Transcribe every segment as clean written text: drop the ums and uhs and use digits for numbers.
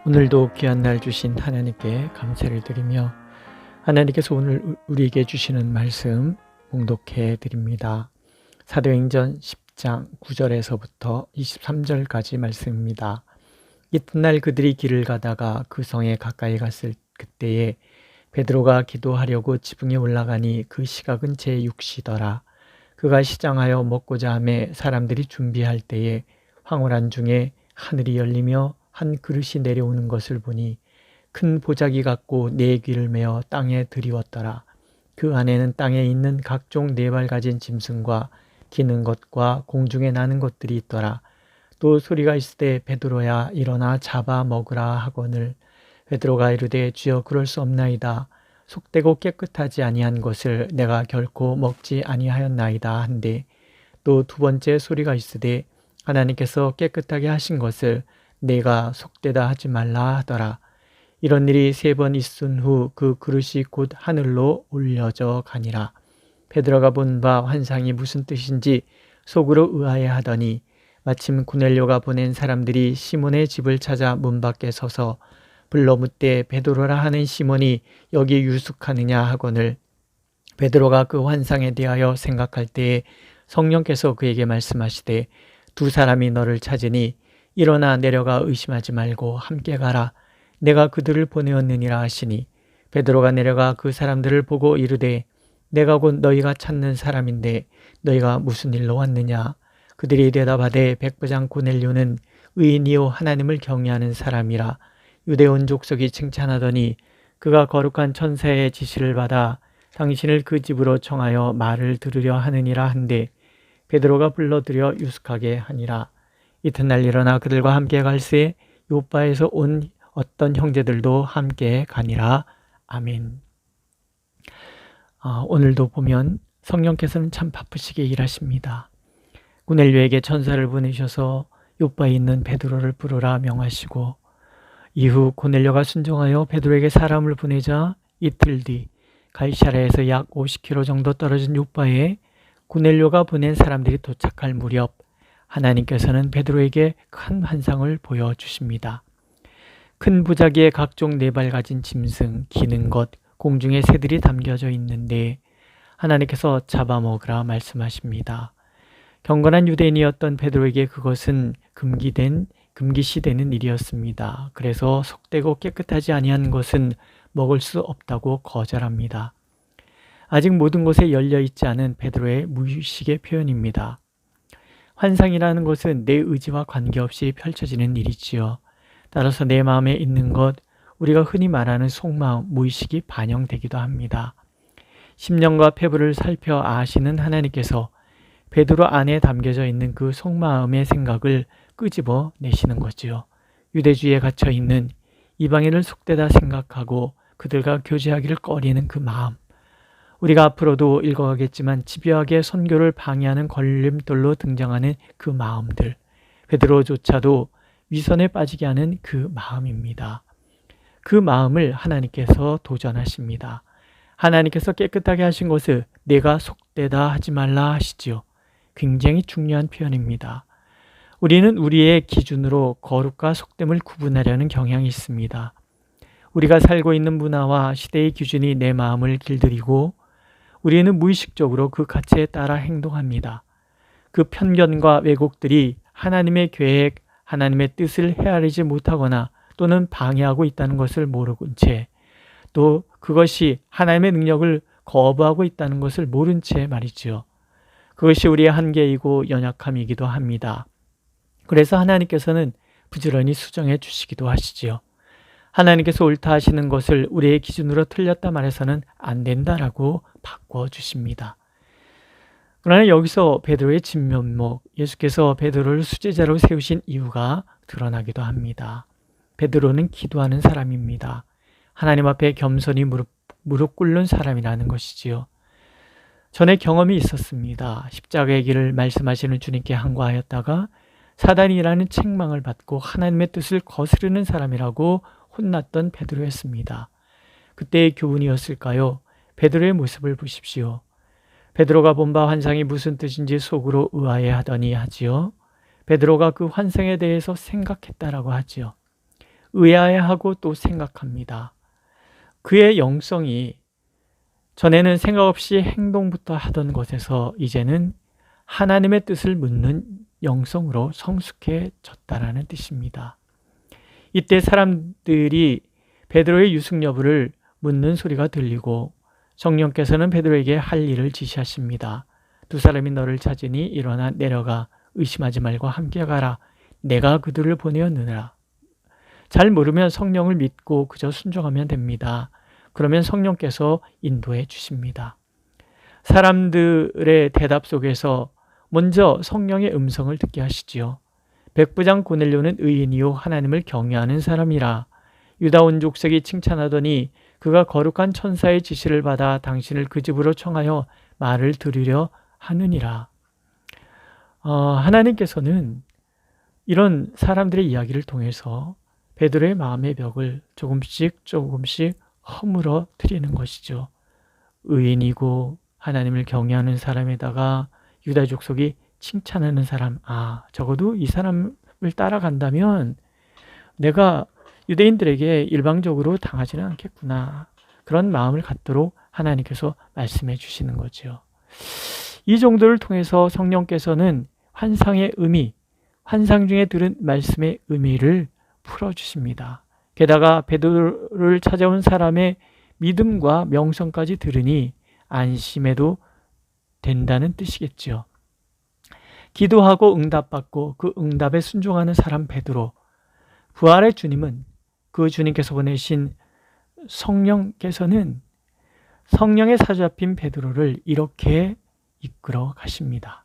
오늘도 귀한 날 주신 하나님께 감사를 드리며 하나님께서 오늘 우리에게 주시는 말씀 봉독해 드립니다. 사도행전 10장 9절에서부터 23절까지 말씀입니다. 이튿날 그들이 길을 가다가 그 성에 가까이 갔을 그때에 베드로가 기도하려고 지붕에 올라가니 그 시각은 제6시더라. 그가 시장하여 먹고자 하매 사람들이 준비할 때에 황홀한 중에 하늘이 열리며 한 그릇이 내려오는 것을 보니 큰 보자기 같고 네 귀를 메어 땅에 들이웠더라. 그 안에는 땅에 있는 각종 네 발 가진 짐승과 기는 것과 공중에 나는 것들이 있더라. 또 소리가 있으되 베드로야 일어나 잡아 먹으라 하거늘 베드로가 이르되 주여 그럴 수 없나이다. 속되고 깨끗하지 아니한 것을 내가 결코 먹지 아니하였나이다 한데 또 두 번째 소리가 있으되 하나님께서 깨끗하게 하신 것을 내가 속되다 하지 말라 하더라. 이런 일이 3번 있은 후 그 그릇이 곧 하늘로 올려져 가니라. 베드로가 본 바 환상이 무슨 뜻인지 속으로 의아해하더니 마침 고넬료가 보낸 사람들이 시몬의 집을 찾아 문 밖에 서서 불러 묻되 베드로라 하는 시몬이 여기 유숙하느냐 하거늘 베드로가 그 환상에 대하여 생각할 때에 성령께서 그에게 말씀하시되 두 사람이 너를 찾으니 일어나 내려가 의심하지 말고 함께 가라. 내가 그들을 보내었느니라 하시니 베드로가 내려가 그 사람들을 보고 이르되 내가 곧 너희가 찾는 사람인데 너희가 무슨 일로 왔느냐. 그들이 대답하되 백부장 고넬료는 의인이요 하나님을 경외하는 사람이라. 유대온 족속이 칭찬하더니 그가 거룩한 천사의 지시를 받아 당신을 그 집으로 청하여 말을 들으려 하느니라 한데 베드로가 불러들여 유숙하게 하니라. 이튿날 일어나 그들과 함께 갈새 요빠에서 온 어떤 형제들도 함께 가니라. 아멘. 오늘도 보면 성령께서는 참 바쁘시게 일하십니다. 고넬료에게 천사를 보내셔서 요빠에 있는 베드로를 부르라 명하시고 이후 고넬료가 순종하여 베드로에게 사람을 보내자 이틀 뒤 가이사랴에서 약 50km 정도 떨어진 요빠에 고넬료가 보낸 사람들이 도착할 무렵 하나님께서는 베드로에게 큰 환상을 보여주십니다. 큰 부자기에 각종 네 발 가진 짐승, 기는 것, 공중의 새들이 담겨져 있는데 하나님께서 잡아먹으라 말씀하십니다. 경건한 유대인이었던 베드로에게 그것은 금기시되는 일이었습니다. 그래서 속되고 깨끗하지 아니한 것은 먹을 수 없다고 거절합니다. 아직 모든 것에 열려있지 않은 베드로의 무의식의 표현입니다. 환상이라는 것은 내 의지와 관계없이 펼쳐지는 일이지요. 따라서 내 마음에 있는 것, 우리가 흔히 말하는 속마음, 무의식이 반영되기도 합니다. 심령과 폐부를 살펴 아시는 하나님께서 베드로 안에 담겨져 있는 그 속마음의 생각을 끄집어 내시는 거지요. 유대주의에 갇혀 있는 이방인을 속되다 생각하고 그들과 교제하기를 꺼리는 그 마음. 우리가 앞으로도 읽어가겠지만 집요하게 선교를 방해하는 걸림돌로 등장하는 그 마음들, 베드로조차도 위선에 빠지게 하는 그 마음입니다. 그 마음을 하나님께서 도전하십니다. 하나님께서 깨끗하게 하신 것을 내가 속되다 하지 말라 하시지요. 굉장히 중요한 표현입니다. 우리는 우리의 기준으로 거룩과 속됨을 구분하려는 경향이 있습니다. 우리가 살고 있는 문화와 시대의 기준이 내 마음을 길들이고 우리는 무의식적으로 그 가치에 따라 행동합니다. 그 편견과 왜곡들이 하나님의 계획, 하나님의 뜻을 헤아리지 못하거나 또는 방해하고 있다는 것을 모르는 채, 또 그것이 하나님의 능력을 거부하고 있다는 것을 모른 채 말이지요. 그것이 우리의 한계이고 연약함이기도 합니다. 그래서 하나님께서는 부지런히 수정해 주시기도 하시지요. 하나님께서 옳다 하시는 것을 우리의 기준으로 틀렸다 말해서는 안 된다라고 바꿔주십니다. 그러나 여기서 베드로의 진면목, 예수께서 베드로를 수제자로 세우신 이유가 드러나기도 합니다. 베드로는 기도하는 사람입니다. 하나님 앞에 겸손히 무릎 꿇는 사람이라는 것이지요. 전에 경험이 있었습니다. 십자가의 길을 말씀하시는 주님께 항거하였다가 사단이라는 책망을 받고 하나님의 뜻을 거스르는 사람이라고 혼났던 베드로였습니다. 그때의 교훈이었을까요? 베드로의 모습을 보십시오. 베드로가 본 바 환상이 무슨 뜻인지 속으로 의아해하더니 하지요. 베드로가 그 환상에 대해서 생각했다라고 하지요. 의아해하고 또 생각합니다. 그의 영성이 전에는 생각 없이 행동부터 하던 것에서 이제는 하나님의 뜻을 묻는 영성으로 성숙해졌다라는 뜻입니다. 이때 사람들이 베드로의 유승 여부를 묻는 소리가 들리고 성령께서는 베드로에게 할 일을 지시하십니다. 두 사람이 너를 찾으니 일어나 내려가 의심하지 말고 함께 가라. 내가 그들을 보내었느니라. 잘 모르면 성령을 믿고 그저 순종하면 됩니다. 그러면 성령께서 인도해 주십니다. 사람들의 대답 속에서 먼저 성령의 음성을 듣게 하시지요. 백부장 고넬료는 의인이요 하나님을 경외하는 사람이라. 유다 온 족속이 칭찬하더니 그가 거룩한 천사의 지시를 받아 당신을 그 집으로 청하여 말을 들으려 하느니라. 하나님께서는 이런 사람들의 이야기를 통해서 베드로의 마음의 벽을 조금씩 허물어 드리는 것이죠. 의인이고 하나님을 경외하는 사람에다가 유다 족속이 칭찬하는 사람, 적어도 이 사람을 따라간다면 내가 유대인들에게 일방적으로 당하지는 않겠구나. 그런 마음을 갖도록 하나님께서 말씀해 주시는 거죠. 이 정도를 통해서 성령께서는 환상의 의미, 환상 중에 들은 말씀의 의미를 풀어주십니다. 게다가 베드로를 찾아온 사람의 믿음과 명성까지 들으니 안심해도 된다는 뜻이겠죠. 기도하고 응답받고 그 응답에 순종하는 사람 베드로, 부활의 주님은 그 주님께서 보내신 성령께서는 성령의 사로잡힌 베드로를 이렇게 이끌어 가십니다.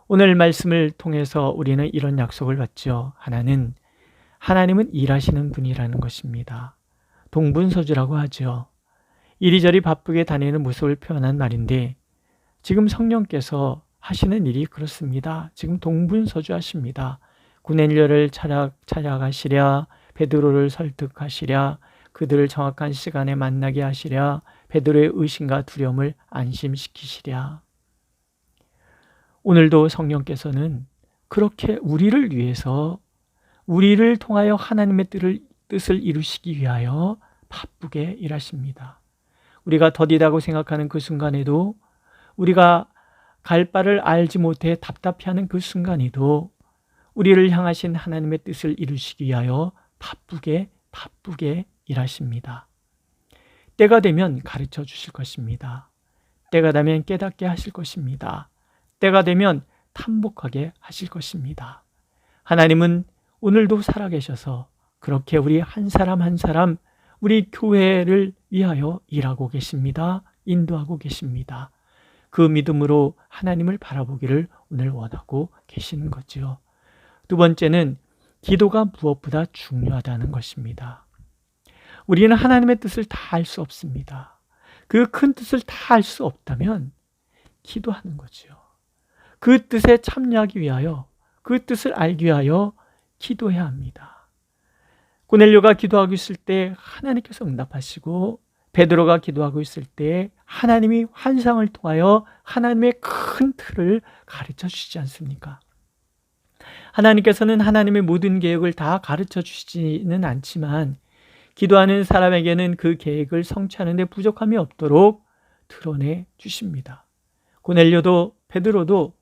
오늘 말씀을 통해서 우리는 이런 약속을 받죠. 하나님은 일하시는 분이라는 것입니다. 동분서주라고 하죠. 이리저리 바쁘게 다니는 모습을 표현한 말인데 지금 성령께서 하시는 일이 그렇습니다. 지금 동분서주 하십니다. 고넬료를 찾아가시랴, 베드로를 설득하시랴, 그들을 정확한 시간에 만나게 하시랴, 베드로의 의심과 두려움을 안심시키시랴. 오늘도 성령께서는 그렇게 우리를 위해서, 우리를 통하여 하나님의 뜻을 이루시기 위하여 바쁘게 일하십니다. 우리가 더디다고 생각하는 그 순간에도, 우리가 갈 바를 알지 못해 답답해하는 그 순간에도 우리를 향하신 하나님의 뜻을 이루시기 위하여 바쁘게 일하십니다. 때가 되면 가르쳐 주실 것입니다. 때가 되면 깨닫게 하실 것입니다. 때가 되면 탐복하게 하실 것입니다. 하나님은 오늘도 살아계셔서 그렇게 우리 한 사람 한 사람, 우리 교회를 위하여 일하고 계십니다. 인도하고 계십니다. 그 믿음으로 하나님을 바라보기를 오늘 원하고 계시는 거죠. 두 번째는 기도가 무엇보다 중요하다는 것입니다. 우리는 하나님의 뜻을 다 알 수 없습니다. 그 큰 뜻을 다 알 수 없다면 기도하는 거죠. 그 뜻에 참여하기 위하여, 그 뜻을 알기 위하여 기도해야 합니다. 고넬료가 기도하고 있을 때 하나님께서 응답하시고, 베드로가 기도하고 있을 때 하나님이 환상을 통하여 하나님의 큰 틀을 가르쳐 주시지 않습니까? 하나님께서는 하나님의 모든 계획을 다 가르쳐 주시지는 않지만 기도하는 사람에게는 그 계획을 성취하는 데 부족함이 없도록 드러내 주십니다. 고넬료도 베드로도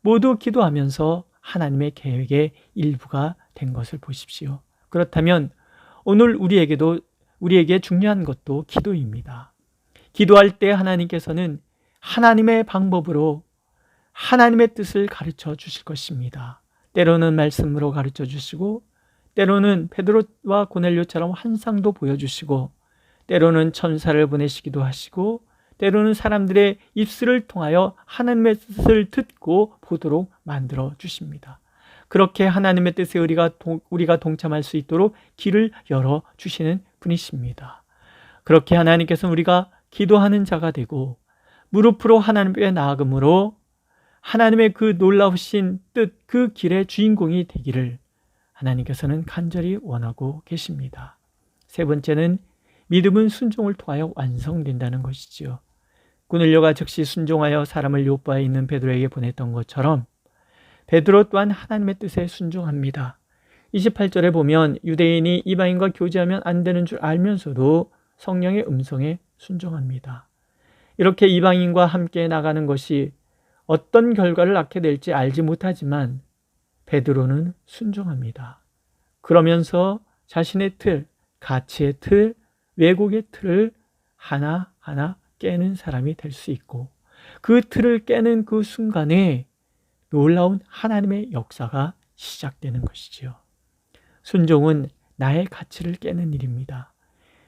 모두 기도하면서 하나님의 계획의 일부가 된 것을 보십시오. 그렇다면 오늘 우리에게 중요한 것도 기도입니다. 기도할 때 하나님께서는 하나님의 방법으로 하나님의 뜻을 가르쳐 주실 것입니다. 때로는 말씀으로 가르쳐 주시고, 때로는 베드로와 고넬료처럼 환상도 보여주시고, 때로는 천사를 보내시기도 하시고, 때로는 사람들의 입술을 통하여 하나님의 뜻을 듣고 보도록 만들어 주십니다. 그렇게 하나님의 뜻에 우리가 동참할 수 있도록 길을 열어주시는 분이십니다. 그렇게 하나님께서는 우리가 기도하는 자가 되고 무릎으로 하나님께 나아감으로 하나님의 그 놀라우신 뜻, 그 길의 주인공이 되기를 하나님께서는 간절히 원하고 계십니다. 세 번째는 믿음은 순종을 통하여 완성된다는 것이지요. 고넬료가 즉시 순종하여 사람을 요바에 있는 베드로에게 보냈던 것처럼 베드로 또한 하나님의 뜻에 순종합니다. 28절에 보면 유대인이 이방인과 교제하면 안 되는 줄 알면서도 성령의 음성에 순종합니다. 이렇게 이방인과 함께 나가는 것이 어떤 결과를 낳게 될지 알지 못하지만 베드로는 순종합니다. 그러면서 자신의 틀, 가치의 틀, 왜곡의 틀을 하나하나 깨는 사람이 될 수 있고 그 틀을 깨는 그 순간에 놀라운 하나님의 역사가 시작되는 것이지요. 순종은 나의 가치를 깨는 일입니다.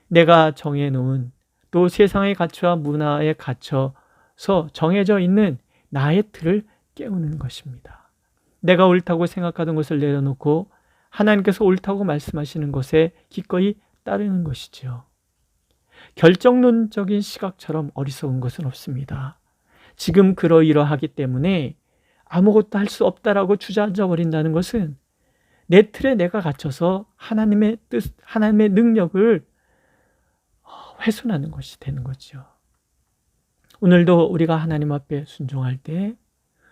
내가 정해놓은 또 세상의 가치와 문화에 갇혀서 정해져 있는 나의 틀을 깨우는 것입니다. 내가 옳다고 생각하던 것을 내려놓고 하나님께서 옳다고 말씀하시는 것에 기꺼이 따르는 것이지요. 결정론적인 시각처럼 어리석은 것은 없습니다. 지금 그러이러하기 때문에 아무것도 할 수 없다라고 주저앉아 버린다는 것은 내 틀에 내가 갇혀서 하나님의 뜻, 하나님의 능력을 훼손하는 것이 되는 거죠. 오늘도 우리가 하나님 앞에 순종할 때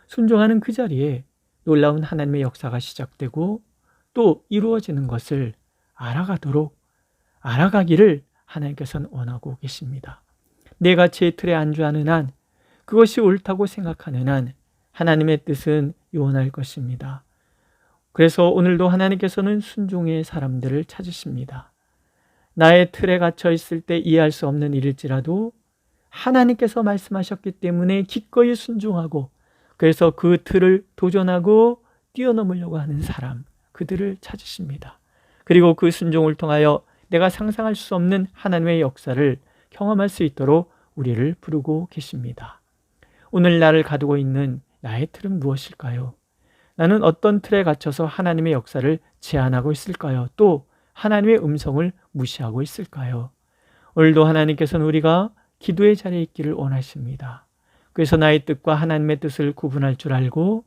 순종하는 그 자리에 놀라운 하나님의 역사가 시작되고 또 이루어지는 것을 알아가기를 하나님께서는 원하고 계십니다. 내가 제 틀에 안주하는 한, 그것이 옳다고 생각하는 한 하나님의 뜻은 요원할 것입니다. 그래서 오늘도 하나님께서는 순종의 사람들을 찾으십니다. 나의 틀에 갇혀 있을 때 이해할 수 없는 일일지라도 하나님께서 말씀하셨기 때문에 기꺼이 순종하고 그래서 그 틀을 도전하고 뛰어넘으려고 하는 사람, 그들을 찾으십니다. 그리고 그 순종을 통하여 내가 상상할 수 없는 하나님의 역사를 경험할 수 있도록 우리를 부르고 계십니다. 오늘 나를 가두고 있는 나의 틀은 무엇일까요? 나는 어떤 틀에 갇혀서 하나님의 역사를 제한하고 있을까요? 또 하나님의 음성을 무시하고 있을까요? 오늘도 하나님께서는 우리가 기도의 자리에 있기를 원하십니다. 그래서 나의 뜻과 하나님의 뜻을 구분할 줄 알고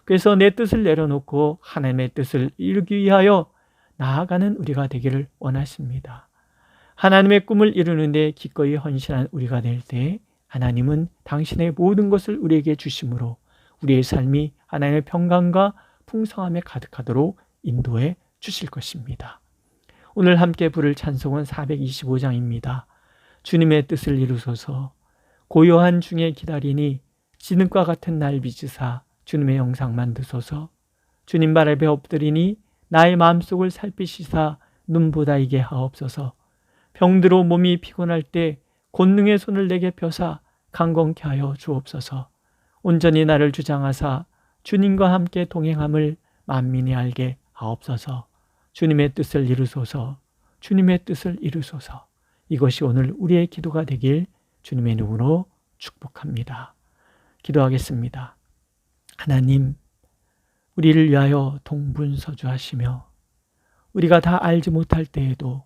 그래서 내 뜻을 내려놓고 하나님의 뜻을 이루기 위하여 나아가는 우리가 되기를 원하십니다. 하나님의 꿈을 이루는 데 기꺼이 헌신한 우리가 될 때 하나님은 당신의 모든 것을 우리에게 주심으로 우리의 삶이 하나님의 평강과 풍성함에 가득하도록 인도해 주실 것입니다. 오늘 함께 부를 찬송은 425장입니다. 주님의 뜻을 이루소서. 고요한 중에 기다리니 진흙과 같은 날 빚으사 주님의 영상 만드소서. 주님 발 앞에 엎드리니 나의 마음속을 살피시사 눈보다이게 하옵소서. 병들어 몸이 피곤할 때 권능의 손을 내게 펴사 강건케 하여 주옵소서. 온전히 나를 주장하사 주님과 함께 동행함을 만민이 알게 하옵소서. 주님의 뜻을 이루소서. 주님의 뜻을 이루소서. 이것이 오늘 우리의 기도가 되길 주님의 이름으로 축복합니다. 기도하겠습니다. 하나님, 우리를 위하여 동분서주하시며 우리가 다 알지 못할 때에도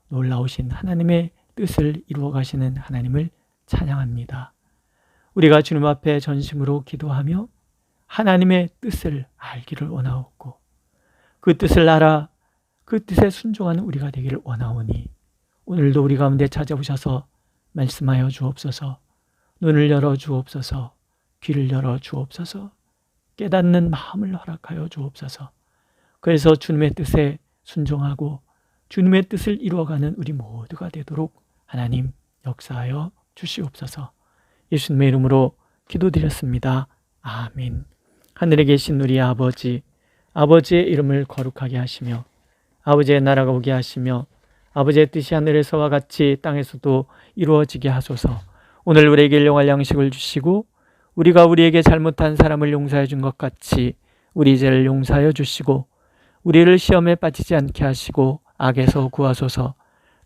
놀라우신 하나님의 뜻을 이루어 가시는 하나님을 찬양합니다. 우리가 주님 앞에 전심으로 기도하며 하나님의 뜻을 알기를 원하옵고 그 뜻을 알아 그 뜻에 순종하는 우리가 되기를 원하오니 오늘도 우리 가운데 찾아오셔서 말씀하여 주옵소서. 눈을 열어 주옵소서. 귀를 열어 주옵소서. 깨닫는 마음을 허락하여 주옵소서. 그래서 주님의 뜻에 순종하고 주님의 뜻을 이루어가는 우리 모두가 되도록 하나님 역사하여 주시옵소서. 예수님의 이름으로 기도드렸습니다. 아멘. 하늘에 계신 우리 아버지, 아버지의 이름을 거룩하게 하시며 아버지의 나라가 오게 하시며 아버지의 뜻이 하늘에서와 같이 땅에서도 이루어지게 하소서. 오늘 우리에게 일용할 양식을 주시고 우리가 우리에게 잘못한 사람을 용서해 준 것 같이 우리 죄를 용서하여 주시고 우리를 시험에 빠지지 않게 하시고 악에서 구하소서.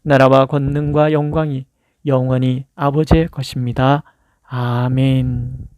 나라와 권능과 영광이 영원히 아버지의 것입니다. 아멘.